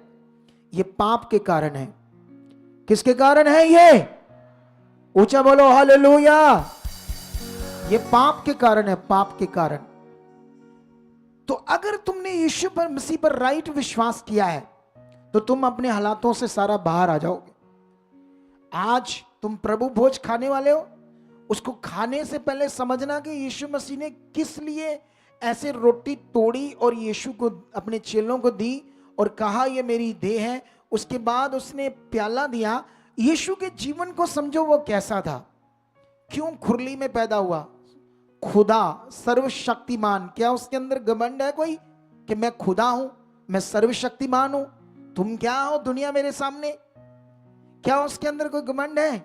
ये पाप के कारण है। किसके कारण है? ये ऊंचा बोलो हालेलुया। ये पाप के कारण है, पाप के कारण। तो अगर तुमने यीशु पर, मसीह पर राइट विश्वास किया है तो तुम अपने हालातों से सारा बाहर आ जाओगे। आज तुम प्रभु भोज खाने वाले हो, उसको खाने से पहले समझना कि यीशु मसीह ने किस लिए ऐसे रोटी तोड़ी और यीशु को, अपने चेलों को दी और कहा ये मेरी देह है। उसके बाद उसने प्याला दिया। यीशु के जीवन को समझो, वो कैसा था, क्यों खुरली में पैदा हुआ, खुदा सर्वशक्तिमान, क्या उसके अंदर घमंड है कोई कि मैं खुदा हूं, मैं सर्वशक्तिमान हूं, तुम क्या हो दुनिया मेरे सामने? क्या उसके अंदर कोई घमंड है?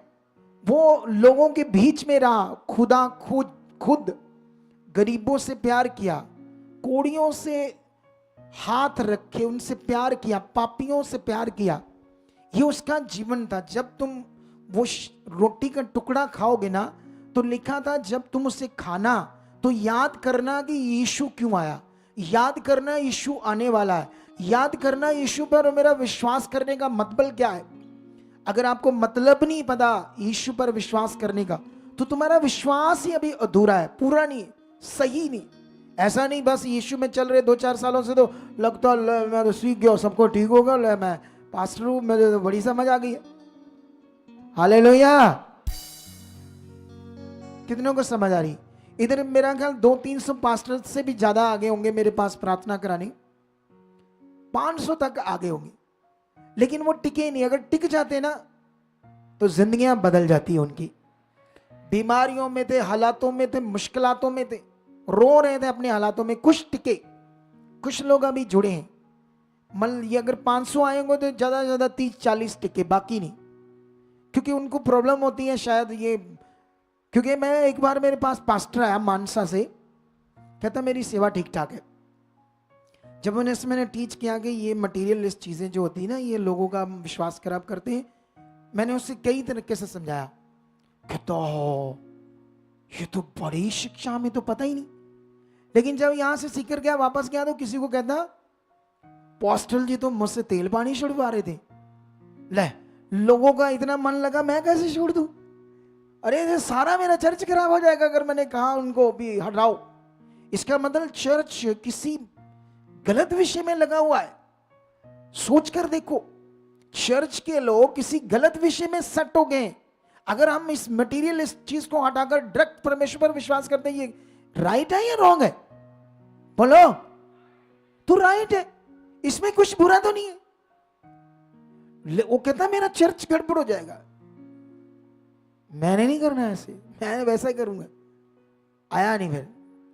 वो लोगों के बीच में रहा, खुदा खुद गरीबों से प्यार किया, कोड़ियों से हाथ रखे उनसे प्यार किया, पापियों से प्यार किया। ये उसका जीवन था। जब तुम वो रोटी का टुकड़ा खाओगे ना, तो लिखा था जब तुम उसे खाना तो याद करना कि यीशु क्यों आया, याद करना यीशु आने वाला है, याद करना यीशु पर मेरा विश्वास करने का मतलब क्या है। अगर आपको मतलब नहीं पता यीशु पर विश्वास करने का, तो तुम्हारा विश्वास ही अभी अधूरा है, पूरा नहीं, सही नहीं। ऐसा नहीं बस यीशु में चल रहे 2-4 सालों से तो लगता है मैं तो सीख गया, सबको ठीक होगा, मैं पास्टर हूं, मुझे तो बड़ी समझ आ गई है। हालेलुया। कितनों को समझ आ रही? इधर मेरा ख्याल 200-300 पास्टर से भी ज्यादा आगे होंगे मेरे पास प्रार्थना कराने, 500 तक आगे होंगे, लेकिन वो टिके नहीं। अगर टिक जाते ना तो जिंदगियां बदल जाती है उनकी। बीमारियों में थे, हालातों में थे, मुश्किलातों में थे, रो रहे थे अपने हालातों में, कुछ टिके, कुछ लोग अभी जुड़े हैं। मान ये अगर 500 आएंगे तो ज्यादा से ज्यादा 30-40 टिके, बाकी नहीं, क्योंकि उनको प्रॉब्लम होती है शायद ये। क्योंकि मैं एक बार मेरे पास पास्टर आया मानसा से, कहता मेरी सेवा ठीक ठाक है। जब मैंने टीच किया कि ये मटीरियलिस्ट चीजें जो होती है ना, ये लोगों का विश्वास खराब करते हैं, मैंने उससे कई तरीके से समझाया। कहता ये तो बड़ी शिक्षा, हमें तो पता ही नहीं। लेकिन जब यहां से सीख कर गया, वापस गया, तो किसी को कहता पोस्टल जी तो मुझसे तेल पानी छुड़वा रहे थे। ले, लोगों का इतना मन लगा, मैं कैसे छोड़ दूं? अरे ये सारा मेरा चर्च खराब हो जाएगा अगर मैंने कहा उनको भी हटाओ। इसका मतलब चर्च किसी गलत विषय में लगा हुआ है। सोच कर देखो, चर्च के लोग किसी गलत विषय में सट हो गए। अगर हम इस मटेरियल इस चीज को हटाकर डायरेक्ट परमेश्वर पर विश्वास करते हैं, ये राइट है या रॉन्ग है? बोलो तो राइट है, इसमें कुछ बुरा तो नहीं है। वो कहता मेरा चर्च गड़बड़ हो जाएगा। मैंने नहीं करना ऐसे, मैं वैसा ही करूंगा। आया नहीं, फिर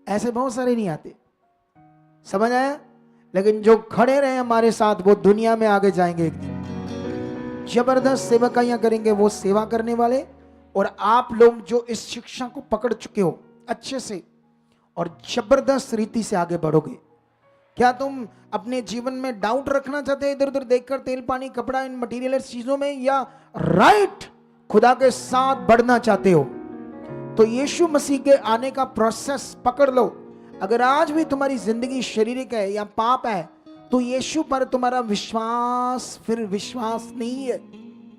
ऐसे बहुत सारे नहीं आते, समझ आया? लेकिन जो खड़े रहे हमारे साथ वो दुनिया में आगे जाएंगे एक दिन। जबरदस्त सेवकाइयां करेंगे वो सेवा करने वाले। और आप लोग जो इस शिक्षा को पकड़ चुके हो अच्छे से और जबरदस्त रीति से आगे बढ़ोगे। क्या तुम अपने जीवन में डाउट रखना चाहते हैं इधर उधर देखकर, तेल पानी कपड़ा इन मटीरियल चीजों में, या राइट खुदा के साथ बढ़ना चाहते हो? तो यीशु मसीह के आने का प्रोसेस पकड़ लो। अगर आज भी तुम्हारी जिंदगी शारीरिक है या पाप है, तो यीशु पर तुम्हारा विश्वास फिर विश्वास नहीं है।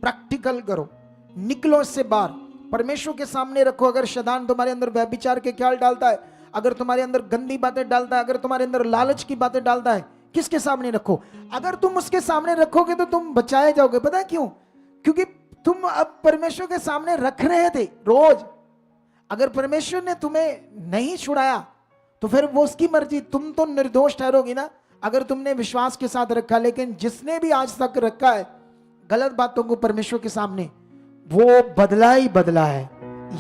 प्रैक्टिकल करो, निकलो इससे बाहर, परमेश्वर के सामने रखो। अगर शैतान तुम्हारे अंदर व्यभिचार के ख्याल डालता है, अगर तुम्हारे अंदर गंदी बातें डालता है, अगर तुम्हारे अंदर लालच की बातें डालता है, किसके सामने रखो? अगर तुम उसके सामने रखोगे तो तुम बचाए जाओगे। पता है क्यों? क्योंकि तुम अब परमेश्वर के सामने रख रहे थे रोज। अगर परमेश्वर ने तुम्हें नहीं छुड़ाया तो फिर वो उसकी मर्जी, तुम तो निर्दोष ठहरोगी ना अगर तुमने विश्वास के साथ रखा। लेकिन जिसने भी आज तक रखा है गलत बातों को परमेश्वर के सामने, वो बदला ही बदला है।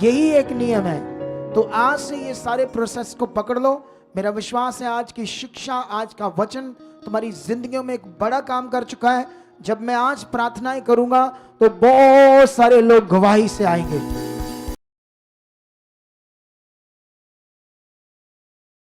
यही एक नियम है। तो आज से ये सारे प्रोसेस को पकड़ लो। मेरा विश्वास है आज की शिक्षा, आज का वचन तुम्हारी जिंदगियों में एक बड़ा काम कर चुका है। जब मैं आज प्रार्थनाएं करूंगा तो बहुत सारे लोग गवाही से आएंगे।